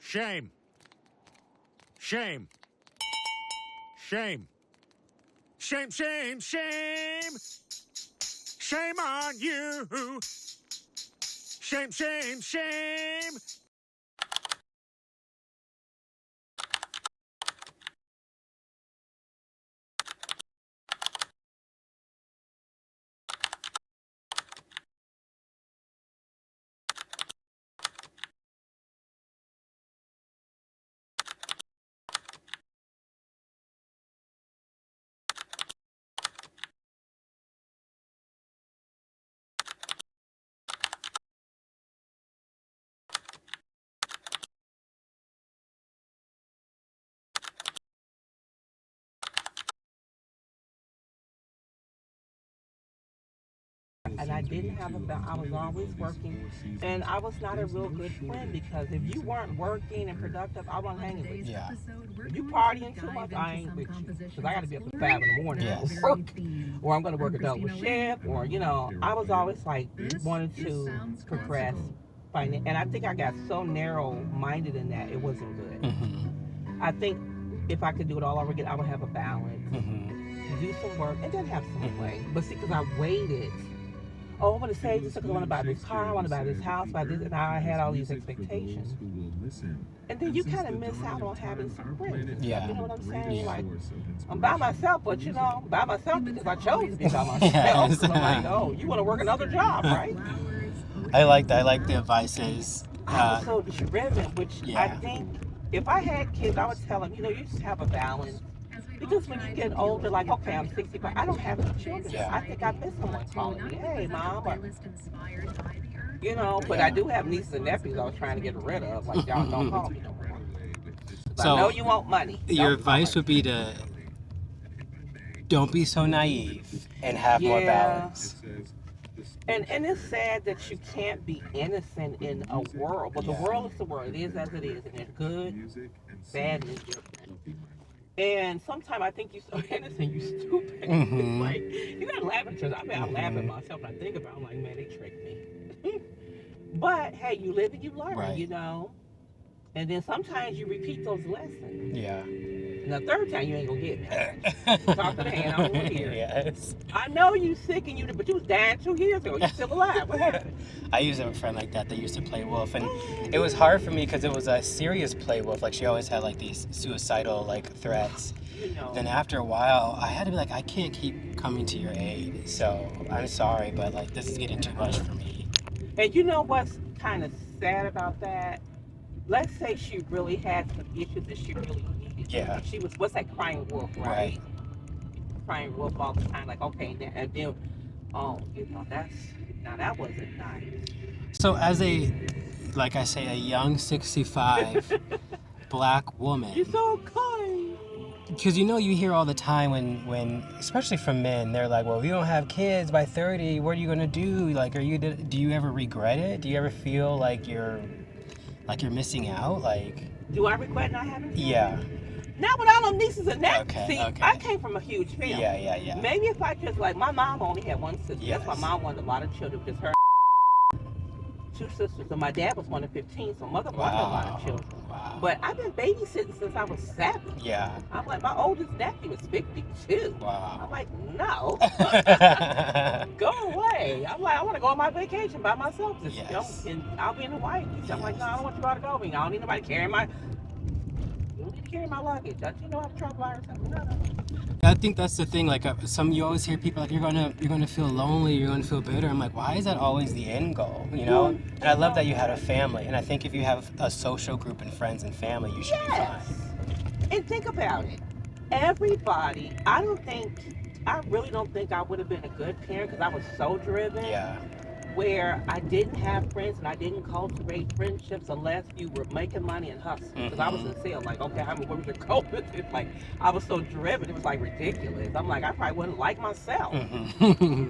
Shame. Shame. Shame. Shame, shame, shame. Shame on you. Shame, shame, shame. And I didn't have I was always working, and I was not a real good friend because if you weren't working and productive, I wasn't hanging with you. Yeah. If you partying too much, I ain't with you because I got to be up at 5 in the morning Yes. to work, or I'm going to work a double shift, or I was always like wanted to progress, and I think I got so narrow-minded in that it wasn't good. Mm-hmm. I think if I could do it all over again, I would have a balance, Mm-hmm. do some work, and then have some Mm-hmm. play. But see, because I waited. Oh, I want to save this because I want to buy this car, I want to buy this house, buy this, and I had all these expectations. And then you kind of miss out on having some friends and stuff. Yeah. You know what I'm saying? Yeah. Like, I'm by myself, but by myself because I chose to be by myself. Yes. So I'm like, oh, you want to work another job, right? I like that. I like the advices. I was so driven, which Yeah. I think if I had kids, I would tell them, you just have a balance. Because when you get older, like, okay, I'm 65, I don't have any children. Yeah. I think I miss someone calling me, hey, mom, or, but Yeah. I do have nieces and nephews I was trying to get rid of. Like, y'all don't call me no more. So, I know you want money. Your advice would be to don't be so naive and have more balance. And it's sad that you can't be innocent in a world. But the world is the world. It is as it is. And it's good, bad, and indifferent. And sometimes I think you're so innocent, you stupid. Mm-hmm. Like, you gotta laugh at yourself. I laugh at myself and I think about it. I'm like, man, they tricked me. But hey, you live and you learn, Right. And then sometimes you repeat those lessons. Yeah. And the third time you ain't gonna get me. Talk to the hand, I don't want to hear it. Yes. I know you sick but you was dying 2 years ago. You still alive. What happened? I used to have a friend like that used to play wolf, and it was hard for me because it was a serious play wolf. Like, she always had like these suicidal like threats. Then after a while, I had to be like, I can't keep coming to your aid. So I'm sorry, but like, this is getting too much for me. And you know what's kind of sad about that? Let's say she really had some issues that she really needed. Yeah. She was, what's that, crying wolf, right? Crying wolf all the time, like, okay, and then, that wasn't nice. So as like I say, a young 65 black woman. You're so kind. Because you hear all the time when especially from men, they're like, well, if you don't have kids by 30, what are you gonna do? Like, do you ever regret it? Do you ever feel like you're missing out? Like, do I regret not having kids? Yeah. Not with all them nieces and nephews. Okay, See, okay. I came from a huge family. Yeah. Maybe if I just, like, my mom only had one sister. Yes. That's why mom wanted a lot of children, just her 2 sisters. And my dad was one of 15, so mother wanted a lot of children. Wow. But I've been babysitting since I was 7. Yeah. I'm like, my oldest nephew is 52. Wow. I'm like, no. Go away. I'm like, I want to go on my vacation by myself. Just, and I'll be in Hawaii. I'm like, no, I don't want you to go with me. I don't need nobody carrying my... You don't need to carry my luggage. Don't you know how to travel by yourself? No. I think that's the thing. Like, you always hear people like, you're gonna feel lonely, you're gonna feel bitter. I'm like, why is that always the end goal? And I love that you had a family, and I think if you have a social group and friends and family, you should be fine. And think about it. Everybody, I really don't think I would have been a good parent because I was so driven. Yeah. Where I didn't have friends and I didn't cultivate friendships unless you were making money and hustling. Because I was in sales, like, okay, where was your goal with it? Like, I was so driven, it was like ridiculous. I'm like, I probably wouldn't like myself.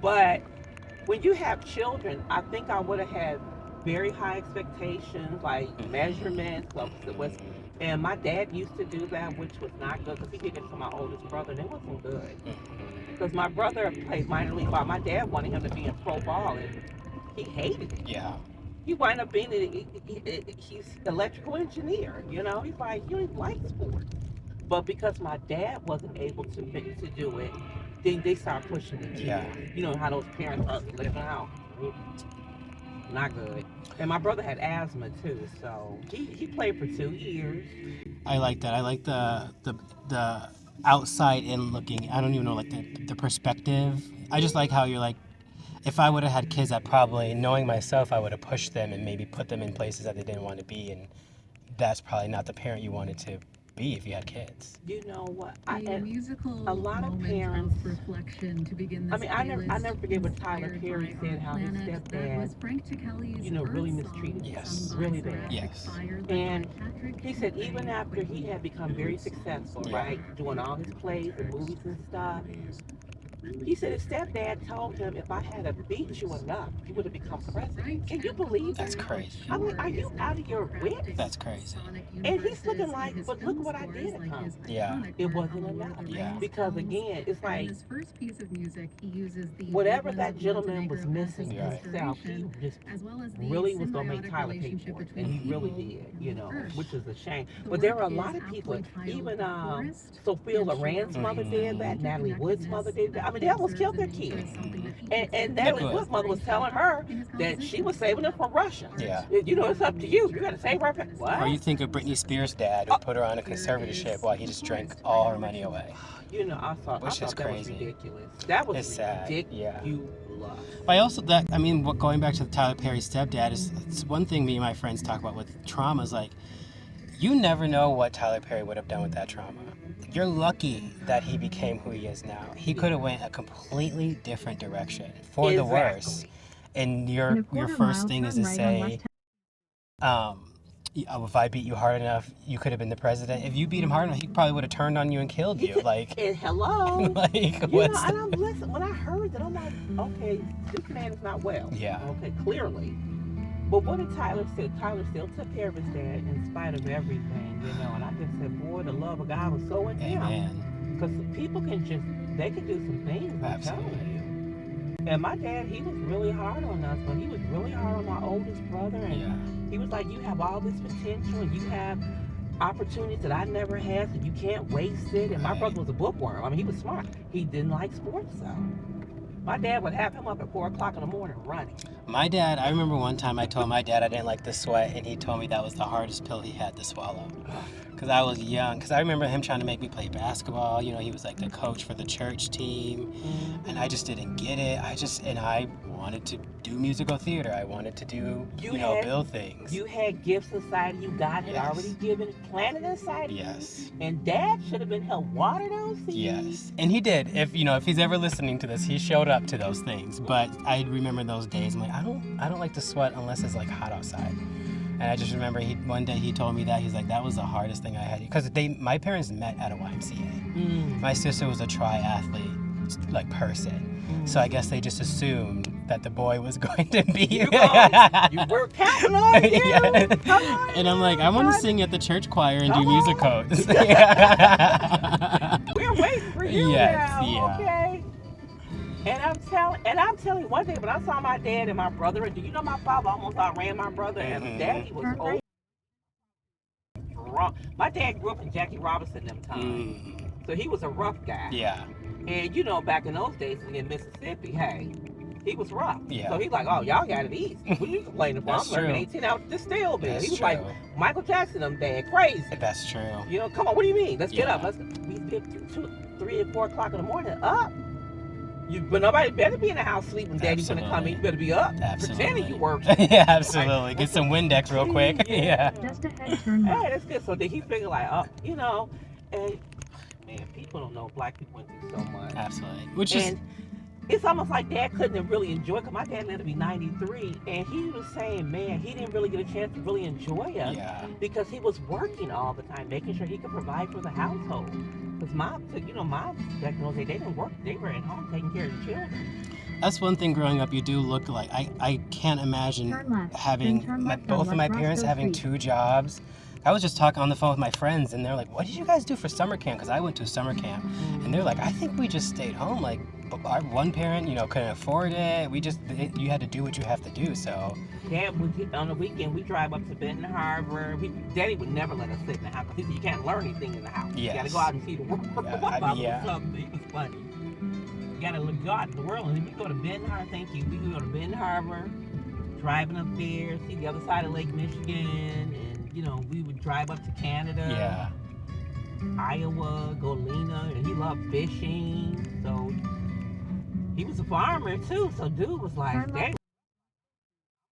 But when you have children, I think I would have had very high expectations, like measurements. And my dad used to do that, which was not good because he did it to my oldest brother, and it wasn't good. Because my brother played minor league ball. My dad wanted him to be in pro ball, and he hated it. Yeah. he wind up being he's electrical engineer. He's like he don't like sports, but because my dad wasn't able to do it, then they start pushing the kids. Yeah. You know how those parents are living out. Not good. And my brother had asthma too, so he played for 2 years. I like that. I like the outside in looking. I don't even know, like the perspective. I just like how you're like, if I would have had kids, I probably, knowing myself, I would have pushed them and maybe put them in places that they didn't want to be, and that's probably not the parent you wanted to be if you had kids. You know what? A musical a lot of moment parents. reflection to begin this I never forget what Tyler inspired Perry by said, our how his planet. That was stepdad, Frank Chakeli's really Earth mistreated him. Yes. sung by Really bad. Seraphic Yes. Fire, led And by Patrick he said Ray even after he had become very successful, Yeah. right, doing all his plays and movies and stuff, he said his stepdad told him, if I had beat you enough, you would have become president. Can you believe That's that? crazy. I'm like, are you out of your wits? That's crazy. And he's looking like, but look what I did to him. Yeah. It wasn't enough. Yeah. Because again, it's In like his first piece of music, he uses the whatever woodlands that of gentleman was Montenegro as missing his Right. himself, he inspiration, just as well as the really was gonna make symbiotic Tyler pay relationship for it, between and he really people did, and earth. which is a shame. The But there work were a is lot of people, aptly titled even Forest Sophia and Loren's shows mother the did that, Natalie Wood's mother did that. I mean, they almost killed their kids. And Natalie Good. Wood's mother was telling her that she was saving them from Russia. Yeah. It's up to you. You got to save her. What? Or you think of Britney Spears' dad who put her on a conservatorship while he just drank all her money away. I thought Which is that crazy. was ridiculous. That was It's sad, yeah. ridiculous. But going back to Tyler Perry's stepdad, it's one thing me and my friends talk about with trauma is like, you never know what Tyler Perry would have done with that trauma. You're lucky that he became who he is now. He could have went a completely different direction for the worse. And your first thing is to say, if I beat you hard enough, you could have been the president. If you beat him hard enough, he probably would have turned on you and killed you. Like, And hello. like what's and I'm listening. When I heard that, I'm like, okay, this man is not well. Yeah. Okay, clearly. But what did Tyler say? Tyler still took care of his dad in spite of everything, And I just said, boy, the love of God was so in him. Amen. Because people can do some things. I'm telling you. And my dad, he was really hard on us, but he was really hard on my oldest brother. And he was like, you have all this potential and you have opportunities that I never had, so you can't waste it. And my brother was a bookworm. I mean, he was smart. He didn't like sports, though. My dad would have him up at 4 o'clock in the morning running. My dad, I remember one time I told my dad I didn't like the sweat, and he told me that was the hardest pill he had to swallow. Because I was young. Because I remember him trying to make me play basketball. He was like the coach for the church team. And I just didn't get it. I wanted to do musical theater. I wanted to do, build things. You had gifts inside you. God had already planted inside you. Yes. And Dad should have been helped water those seeds. Yes. And he did. If he's ever listening to this, he showed up to those things. But I remember those days. I'm like, I don't like to sweat unless it's like hot outside. And I just remember one day he told me that. He's like, that was the hardest thing I had. Because my parents met at a YMCA. My sister was a triathlete, like, person. So I guess they just assumed that the boy was going to be. You were counting on you. Yeah. Come on, and I'm like, I want to sing at the church choir and Come do musicals. We're waiting for you now, yeah. okay? And I'm telling you one thing, but I saw my dad and my brother, and do you know my father almost outran my brother, and Daddy was old. Drunk. My dad grew up in Jackie Robinson them times. So he was a rough guy. Yeah. And back in those days in Mississippi, hey, he was rough. Yeah. So he's like, oh, y'all got it easy. What are you complaining for? I'm working 18 hours to still be. That's He was true. like Michael Jackson, them dad, crazy. That's true. Come on, what do you mean? Let's get Yeah. up. Let's be 3 and 4 o'clock in the morning. Up. But nobody better be in the house sleeping. Daddy's gonna come in. You better be up. Absolutely. Pretending you work. Yeah, absolutely. Get some Windex real quick. Yeah. Just ahead, turn Hey, left. that's good. So did he figure like, and man, people don't know black people went through so much. Absolutely. Which is. And it's almost like Dad couldn't have really enjoyed it, because my dad lived to be 93, and he was saying, man, he didn't really get a chance to really enjoy it because he was working all the time, making sure he could provide for the household. Because moms back in those days, they didn't work. They were at home taking care of the children. That's one thing growing up, you do look like. I can't imagine Turn left. having Then turn left on both of my West parents Roscoe having Street. 2 jobs. I was just talking on the phone with my friends, and they're like, what did you guys do for summer camp? Because I went to summer camp. And they're like, I think we just stayed home. Like, our one parent, you know, couldn't afford it. You had to do what you have to do. So Dad would, on the weekend, we drive up to Benton Harbor. Daddy would never let us sit in the house. He said, you can't learn anything in the house. Yes. You got to go out and see the world. Yeah. Something. It was funny. You got to go out in the world. And we go to Benton Harbor. Thank you. We could go to Benton Harbor, driving up there, see the other side of Lake Michigan. And, you know, we would drive up to Canada. Yeah. Iowa, Galena. And he loved fishing. So he was a farmer, too. So dude was like, dang.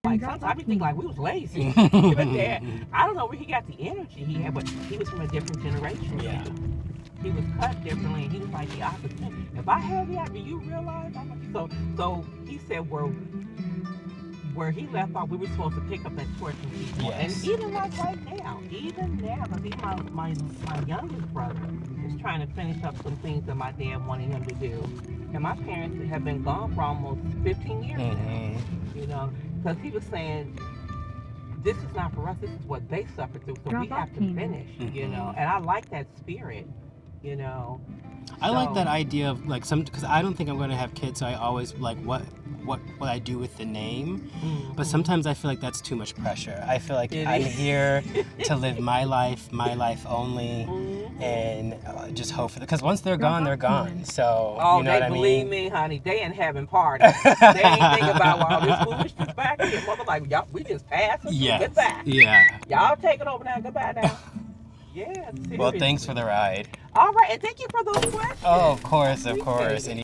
Like sometimes we think like we was lazy. But Dad, I don't know where he got the energy he had, but he was from a different generation. Yeah. He was cut differently, and he was like the opposite. If I had that, do you realize? So he said where he left off, we were supposed to pick up that torch and keep going. Yes. And even like right now, because he's my youngest brother is trying to finish up some things that my dad wanted him to do. And my parents have been gone for almost 15 years now. You know, because he was saying, this is not for us, this is what they suffered through, so we have to finish, you know. And I like that spirit, you know. I like that idea of like because I don't think I'm going to have kids, so I always like what I do with the name. But sometimes I feel like that's too much pressure. I feel like I'm here to live my life only, and just hope for because once they're gone, they're gone. So you know what I mean? Believe me, honey, they ain't having parties. They ain't thinking about all this foolishness back here. Mother like, y'all, we just passed it. Yes. Goodbye. Yeah. Y'all take it over now. Goodbye now. Yeah. Seriously. Well, thanks for the ride. All right, and thank you for those questions. Oh, of course. Appreciate it.